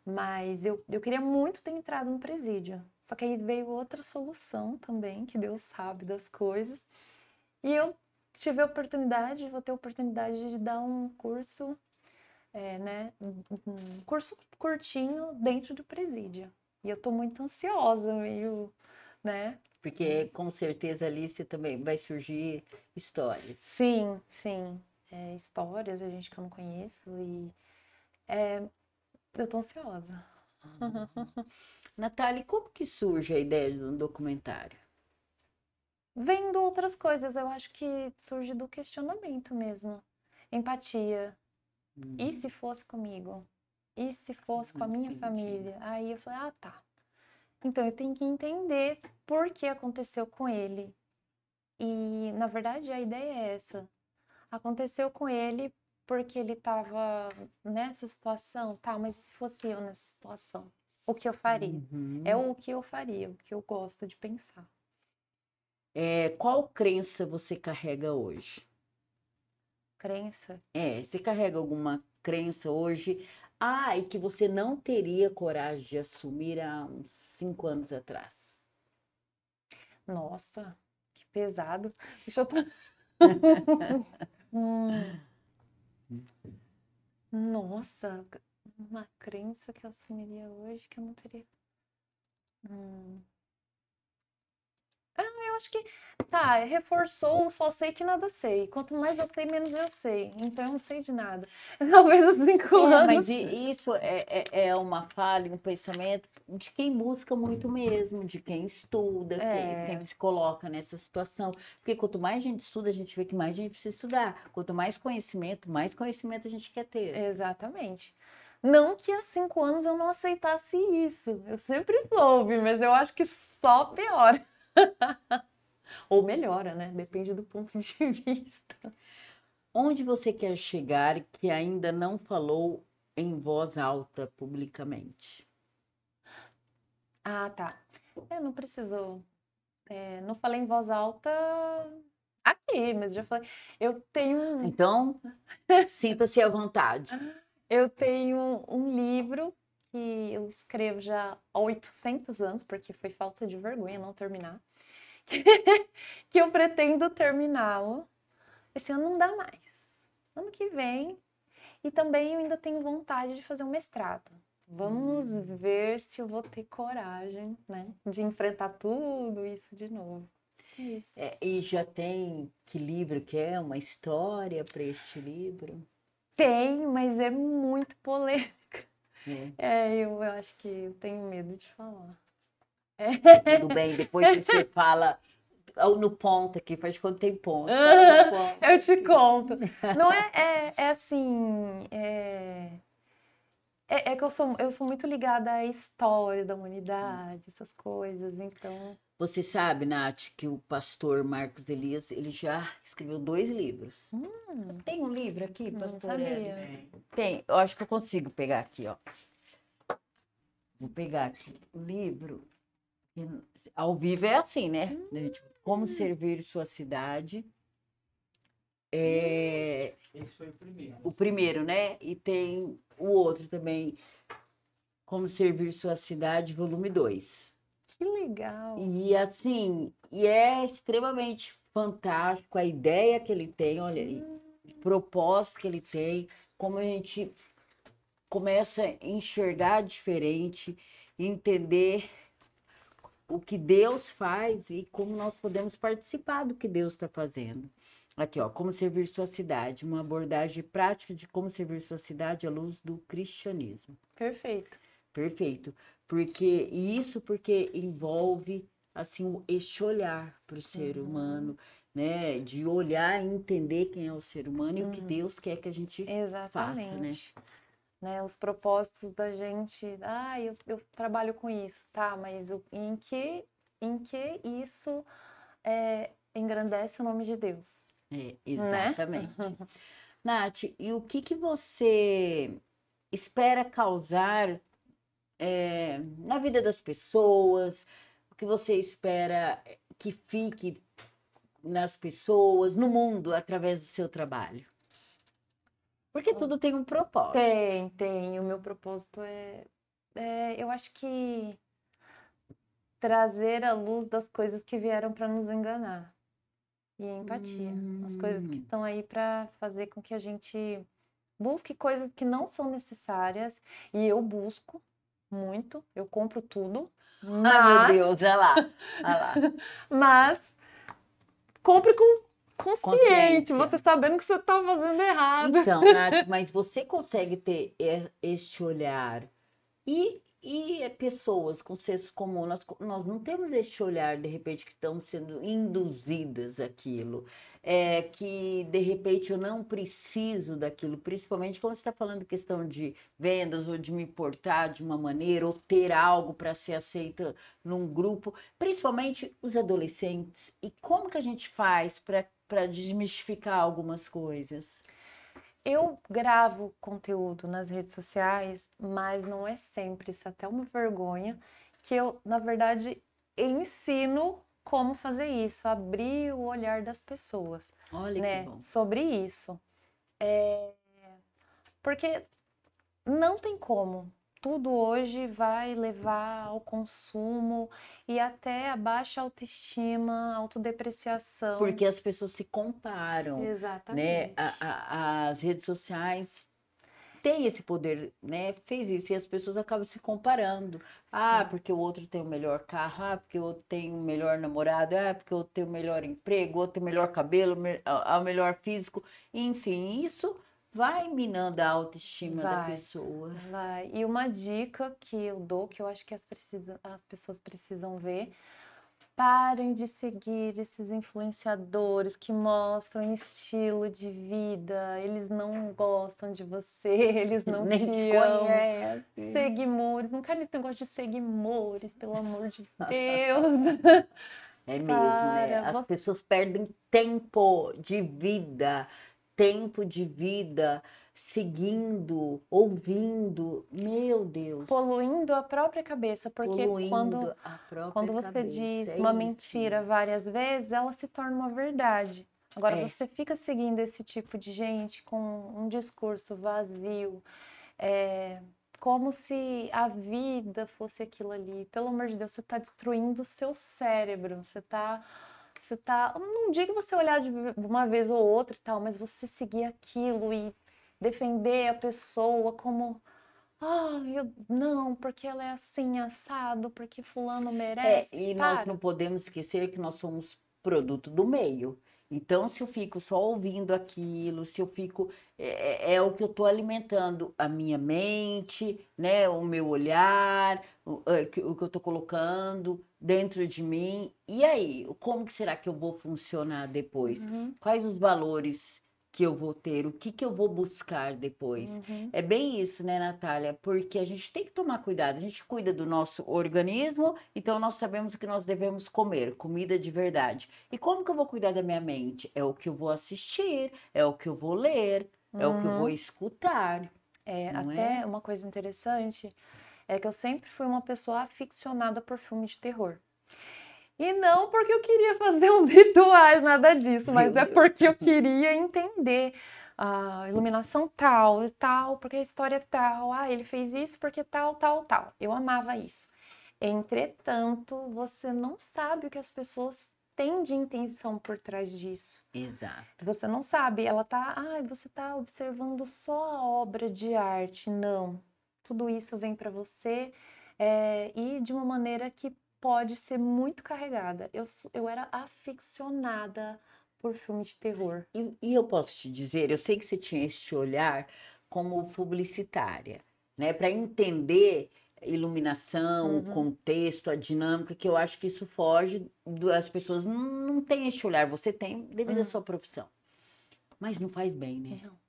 Mas eu queria muito ter entrado no presídio. Só que aí veio outra solução também, que Deus sabe das coisas. E eu tive a oportunidade, vou ter a oportunidade de dar um curso, né? Um curso curtinho dentro do presídio. E eu tô muito ansiosa, meio, né? Porque com certeza ali você também vai surgir histórias. Sim, sim. Histórias, a gente que eu não conheço e eu tô ansiosa. Natália, como que surge a ideia de um documentário? Vendo outras coisas, eu acho que surge do questionamento mesmo. Empatia. E se fosse comigo? E se fosse com a minha família? Aí eu falei, ah, tá. Então eu tenho que entender por que aconteceu com ele. E, na verdade, a ideia é essa. Aconteceu com ele porque ele estava nessa situação, tá, mas e se fosse eu nessa situação? O que eu faria? É o que eu faria, o que eu gosto de pensar. Qual crença você carrega hoje? Crença? Você carrega alguma crença hoje? E que você não teria coragem de assumir há uns 5 anos atrás. Nossa, que pesado. Deixa eu... Nossa, uma crença que eu assumiria hoje que eu não teria... Eu acho que, reforçou, só sei que nada sei. Quanto mais eu sei, menos eu sei. Então eu não sei de nada. Talvez aos 5 anos. Mas isso é uma falha, um pensamento de quem busca muito mesmo, de quem estuda, quem sempre se coloca nessa situação. Porque quanto mais a gente estuda, a gente vê que mais a gente precisa estudar. Quanto mais conhecimento a gente quer ter. Exatamente. Não que há 5 anos eu não aceitasse isso. Eu sempre soube, mas eu acho que só piora. Ou melhora, né? Depende do ponto de vista. Onde você quer chegar que ainda não falou em voz alta publicamente? Ah, tá. Não preciso. Não falei em voz alta aqui, mas já falei. Eu tenho. Então, sinta-se à vontade. Eu tenho um livro que eu escrevo já há 800 anos, porque foi falta de vergonha não terminar. Que eu pretendo terminá-lo. Esse ano não dá mais. Ano que vem. E também eu ainda tenho vontade de fazer um mestrado. Vamos ver se eu vou ter coragem, né, de enfrentar tudo isso de novo. Isso. E já tem que livro que é? Uma história para este livro? Tem, mas é muito polêmica. Eu acho que eu tenho medo de falar. Tudo bem, depois você fala no ponto aqui, faz quando tem ponto. Eu te conto. Não é assim. Que eu sou muito ligada à história da humanidade, essas coisas, então... Você sabe, Nath, que o pastor Marcos Elias, ele já escreveu 2 livros. Tem um livro aqui, pastor? Não sabia. Tem, eu acho que eu consigo pegar aqui, ó. Vou pegar aqui o livro. Ao vivo é assim, né? Como servir sua cidade. Esse foi o primeiro. O primeiro, né? E tem o outro também, Como Servir Sua Cidade, volume 2. Que legal! E assim, é extremamente fantástico a ideia que ele tem, olha aí, o propósito que ele tem, como a gente começa a enxergar diferente, entender o que Deus faz e como nós podemos participar do que Deus está fazendo. Aqui, ó, Como Servir Sua Cidade, uma abordagem prática de como servir sua cidade à luz do cristianismo. Perfeito. Perfeito. Porque envolve, assim, este olhar para o ser humano, né? De olhar e entender quem é o ser humano e o que Deus quer que a gente faça, né? Né? Os propósitos da gente... eu trabalho com isso, tá? Mas em que isso engrandece o nome de Deus? Exatamente. Né? Nath, e o que você espera causar na vida das pessoas? O que você espera que fique nas pessoas, no mundo, através do seu trabalho? Porque tudo tem um propósito. Tem. O meu propósito eu acho que trazer a luz das coisas que vieram para nos enganar. E empatia. As coisas que estão aí para fazer com que a gente busque coisas que não são necessárias. E eu busco muito. Eu compro tudo. Ai, meu Deus, olha lá. Mas compre com consciente, você sabendo que você está fazendo errado. Então, Nath, mas você consegue ter este olhar e pessoas com senso comum, nós não temos este olhar, de repente, que estão sendo induzidas àquilo, que, de repente, eu não preciso daquilo, principalmente quando você está falando questão de vendas ou de me portar de uma maneira, ou ter algo para ser aceita num grupo, principalmente os adolescentes. E como que a gente faz para desmistificar algumas coisas? Eu gravo conteúdo nas redes sociais, mas não é sempre, isso é até uma vergonha, que eu, na verdade, ensino como fazer isso, abrir o olhar das pessoas. Olha, né, que bom. Sobre isso. Porque não tem como tudo hoje vai levar ao consumo e até a baixa autoestima, autodepreciação. Porque as pessoas se comparam, né? Exatamente. As redes sociais têm esse poder, né? Fez isso e as pessoas acabam se comparando. Ah, Sim. porque o outro tem o melhor carro, ah, porque o outro tem o melhor namorado, ah, porque o outro tem o melhor emprego, o outro tem o melhor cabelo, o melhor físico. Enfim, isso vai minando a autoestima da Vai, pessoa. vai. E uma dica que eu dou, que eu acho que as pessoas precisam ver, parem de seguir esses influenciadores que mostram estilo de vida. Eles não gostam de você, eles não Nem te te amam. conhece. Seguimores, não quero esse negócio de seguimores, pelo amor de Deus. É mesmo, né? Para, As você pessoas perdem tempo de vida seguindo, ouvindo. Meu Deus, poluindo a própria cabeça, porque poluindo a própria quando você cabeça. diz É uma isso. mentira várias vezes, ela se torna uma verdade. Agora, É, você fica seguindo esse tipo de gente com um discurso vazio, é, como se a vida fosse aquilo ali. Pelo amor de Deus, você está destruindo o seu cérebro. Não digo você olhar de uma vez ou outra e tal, mas você seguir aquilo e defender a pessoa como não, porque ela é assim, assado, porque fulano merece. e nós Para. não podemos esquecer que nós somos produto do meio. Então, se eu fico só ouvindo aquilo, se eu fico. É o que eu estou alimentando a minha mente, né? O meu olhar, o que eu estou colocando dentro de mim. E aí, como que será que eu vou funcionar depois? Uhum, Quais os valores que eu vou ter? O que que eu vou buscar depois? uhum. É bem isso, né, Natália? Porque a gente tem que tomar cuidado. A gente cuida do nosso organismo, então nós sabemos o que nós devemos comer, comida de verdade. E como que eu vou cuidar da minha mente? É o que eu vou assistir, é o que eu vou ler, é o que eu vou Uhum. escutar, não é? Até uma coisa interessante é que eu sempre fui uma pessoa aficionada por filme de terror. E não porque eu queria fazer uns rituais, nada disso, Meu mas é Deus. porque eu queria entender a iluminação tal e tal, porque a história é tal, ele fez isso porque tal, tal, tal. Eu amava isso. Entretanto, você não sabe o que as pessoas têm de intenção por trás disso. Exato. Você não sabe, você está observando só a obra de arte. Não. Tudo isso vem para você e de uma maneira que pode ser muito carregada. Eu era aficionada por filme de terror. E eu posso te dizer, eu sei que você tinha este olhar como publicitária, né, para entender a iluminação, o Uhum. contexto, a dinâmica, que eu acho que isso foge das pessoas não têm este olhar, você tem devido à Uhum. sua profissão, mas não faz bem, né? Não.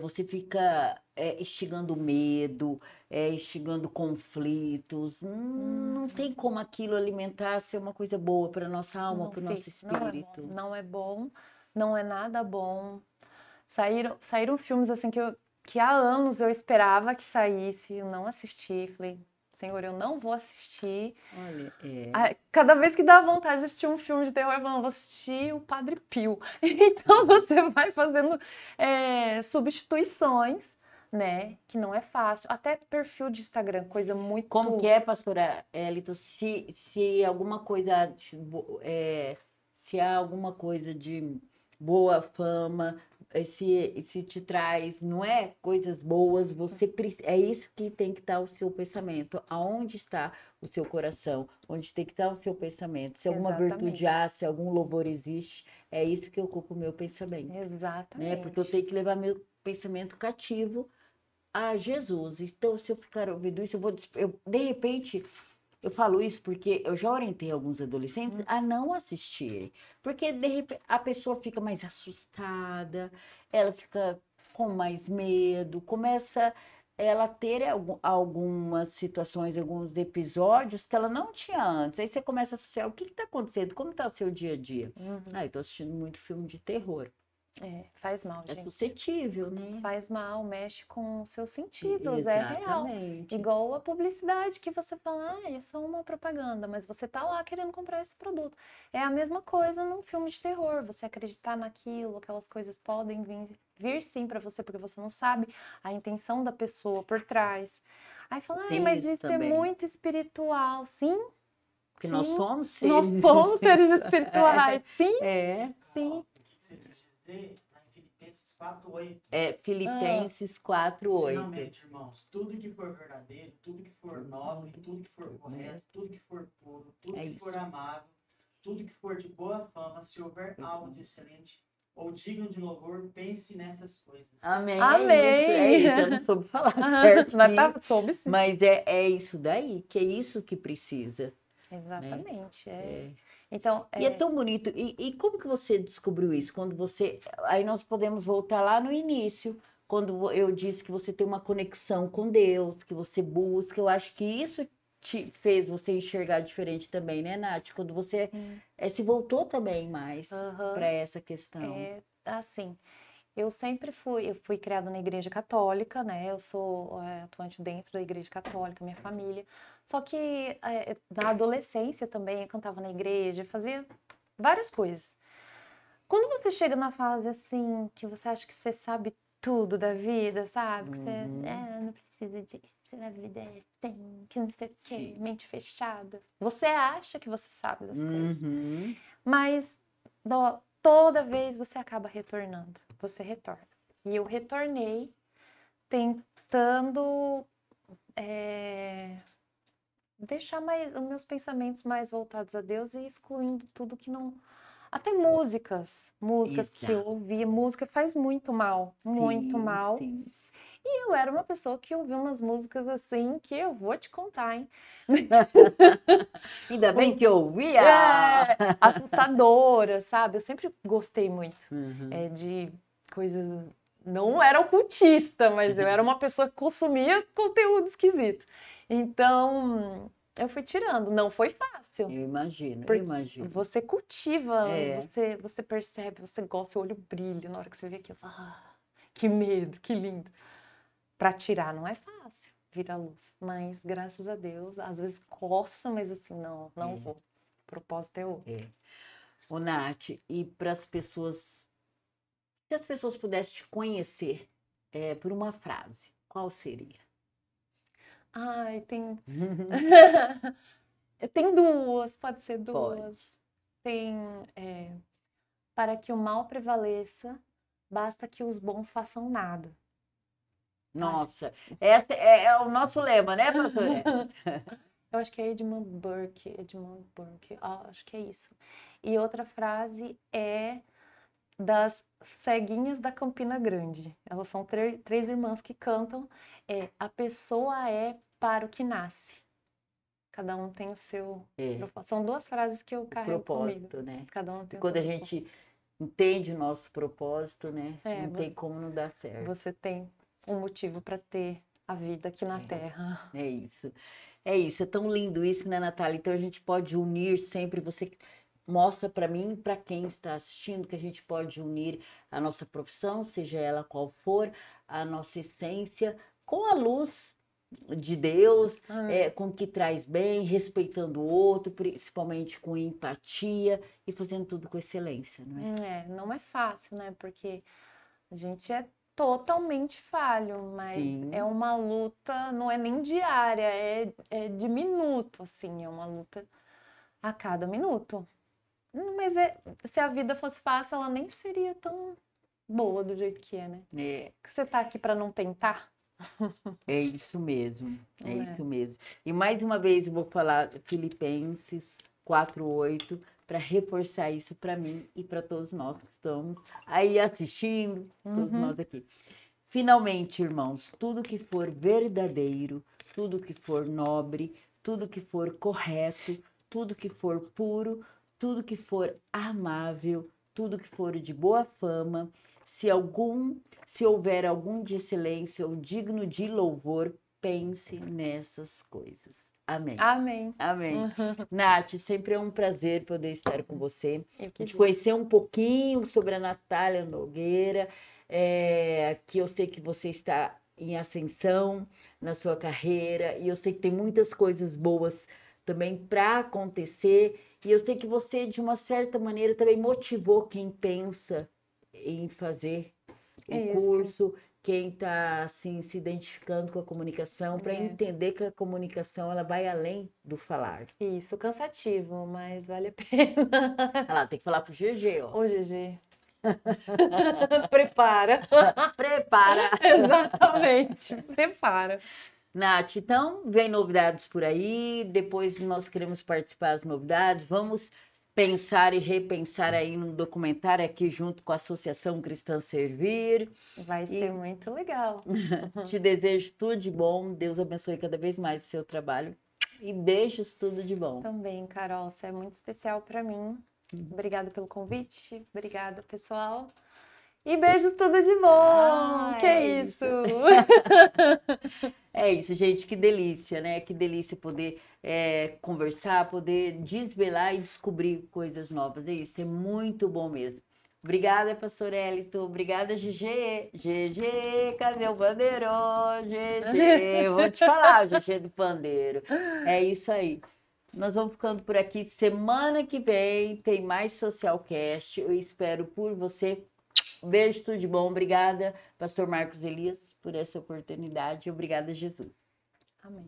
Você fica instigando medo, instigando conflitos. Não tem Uhum. como aquilo alimentar ser uma coisa boa para nossa alma, Não para o nosso fica, não é bom, espírito. não é bom, não é nada bom. Saíram filmes assim que há anos eu esperava que saísse, eu não assisti, falei, Senhor, eu não vou assistir. Olha, Cada vez que dá vontade de assistir um filme de terror, eu falo, vou assistir o Padre Pio. Então você vai fazendo substituições, né? Que não é fácil. Até perfil de Instagram, coisa muito. como que é, pastora Elito, se alguma coisa, se há alguma coisa de boa fama, se te traz, não é, coisas boas, é isso que tem que estar o seu pensamento. Aonde está o seu coração? Onde tem que estar o seu pensamento? Se alguma virtude Exatamente. há, se algum louvor existe, é isso que ocupa o meu pensamento, né? Porque eu Exatamente. tenho que levar meu pensamento cativo a Jesus. Então, se eu ficar ouvindo isso, de repente, eu falo isso porque eu já orientei alguns adolescentes a não assistirem. Porque, de repente, a pessoa fica mais assustada, ela fica com mais medo, começa ela a ter algumas situações, alguns episódios que ela não tinha antes. Aí você começa a associar o que está acontecendo, como está o seu dia a dia. Uhum. Eu estou assistindo muito filme de terror. Faz mal, É gente. suscetível, né? Faz mal, mexe com os seus sentidos, é real. Exatamente. Igual a publicidade que você fala, é só uma propaganda, mas você tá lá querendo comprar esse produto. É a mesma coisa num filme de terror, você acreditar naquilo, aquelas coisas podem vir sim para você, porque você não sabe a intenção da pessoa por trás. Aí fala, ai, Tem mas isso isso também. é muito espiritual. Sim, Porque nós sim. somos Nós seres. somos seres espirituais. Sim, É, sim. O que você quis dizer na Filipenses 4:8. Filipenses 4:8. Finalmente, irmãos, tudo que for verdadeiro, tudo que for nobre, tudo que for correto, tudo que for puro, tudo É que isso. for amável, tudo que for de boa fama, se houver algo de excelente ou digno de louvor, pense nessas coisas. Amém. Amém. É isso. Eu não soube falar certo. Mas tá, soube sim. Mas é isso daí, que é isso que precisa. Exatamente. Então, E é tão bonito. E como que você descobriu isso? Quando você. Aí nós podemos voltar lá no início, quando eu disse que você tem uma conexão com Deus, que você busca. Eu acho que isso te fez você enxergar diferente também, né, Nath? Quando você se voltou também mais para essa questão. assim, eu fui criada na igreja católica, né? Eu sou atuante dentro da igreja católica, minha família. Só que na adolescência também eu cantava na igreja, fazia várias coisas. Quando você chega na fase assim, que você acha que você sabe tudo da vida, sabe? Que você não precisa disso, a vida é assim, que não sei o quê, mente fechada. Você acha que você sabe das coisas. Mas toda vez você acaba retornando. Você retorna. E eu retornei tentando deixar os meus pensamentos mais voltados a Deus e excluindo tudo que não... Até músicas que eu ouvia. Música faz muito mal, muito mal. Sim. E eu era uma pessoa que ouvia umas músicas assim que eu vou te contar, hein? Ainda bem que eu ouvia! Assustadoras, sabe? Eu sempre gostei muito de coisas... Não era ocultista, mas eu era uma pessoa que consumia conteúdo esquisito. Então, eu fui tirando. Não foi fácil. Eu imagino. Você cultiva, você percebe, você gosta, seu olho brilha na hora que você vê aquilo. Que medo, que lindo. Para tirar não é fácil, vira luz. Mas, graças a Deus, às vezes coça, mas assim, não vou. O propósito é outro. Ô, Nath, e para as pessoas... Se as pessoas pudessem te conhecer por uma frase, qual seria? Ai, tem duas, pode ser duas. Pode. Tem para que o mal prevaleça, basta que os bons façam nada. Nossa, esse é o nosso lema, né, professora? Eu acho que é Edmund Burke, acho que é isso. E outra frase é das ceguinhas da Campina Grande. Elas são três irmãs que cantam. A pessoa é para o que nasce. Cada um tem o seu propósito. São duas frases que eu carrego comigo. Né? Cada um tem quando a gente entende o nosso propósito, né? Não tem como não dar certo. Você tem um motivo para ter a vida aqui na Terra. É isso. É tão lindo isso, né, Natália? Então a gente pode unir sempre, você mostra para mim, para quem está assistindo, que a gente pode unir a nossa profissão, seja ela qual for, a nossa essência, com a luz de Deus, com o que traz bem, respeitando o outro, principalmente com empatia e fazendo tudo com excelência, não é? Não é fácil, né? Porque a gente é totalmente falho, mas é uma luta, não é nem diária, é de minuto, assim, é uma luta a cada minuto. Mas se a vida fosse fácil, ela nem seria tão boa do jeito que é, né? Você tá aqui para não tentar? É isso mesmo, isso mesmo. E mais uma vez eu vou falar Filipenses 4:8 para reforçar isso para mim e para todos nós que estamos aí assistindo, todos nós aqui. Finalmente, irmãos, tudo que for verdadeiro, tudo que for nobre, tudo que for correto, tudo que for puro, tudo que for amável, tudo que for de boa fama, se houver algum de excelência ou digno de louvor, pense nessas coisas. Amém. Amém. Nath, sempre é um prazer poder estar com você. Te conhecer um pouquinho sobre a Natália Nogueira, que eu sei que você está em ascensão na sua carreira e eu sei que tem muitas coisas boas também para acontecer. E eu sei que você, de uma certa maneira, também motivou quem pensa em fazer o curso, quem está assim, se identificando com a comunicação, para entender que a comunicação ela vai além do falar. Isso, cansativo, mas vale a pena. Olha lá, tem que falar pro GG, ó. Ô, GG. Prepara. Prepara. Exatamente, prepara. Nath, então vem novidades por aí, depois nós queremos participar das novidades, vamos pensar e repensar aí num documentário aqui junto com a Associação Cristã Servir. Vai ser muito legal. Te desejo tudo de bom, Deus abençoe cada vez mais o seu trabalho e beijos, tudo de bom. Também, Carol, você é muito especial para mim. Obrigada pelo convite, obrigada, pessoal. E beijos, tudo de bom! Que é isso! É isso, gente, que delícia, né? Que delícia poder conversar, poder desvelar e descobrir coisas novas. É isso, é muito bom mesmo. Obrigada, pastor Elito. Obrigada, GG. GG, cadê o pandeiro? GG, vou te falar, o GG do pandeiro. É isso aí. Nós vamos ficando por aqui. Semana que vem tem mais Socialcast. Eu espero por você. Beijo, tudo de bom. Obrigada, pastor Marcos Elias, por essa oportunidade. Obrigada, Jesus. Amém.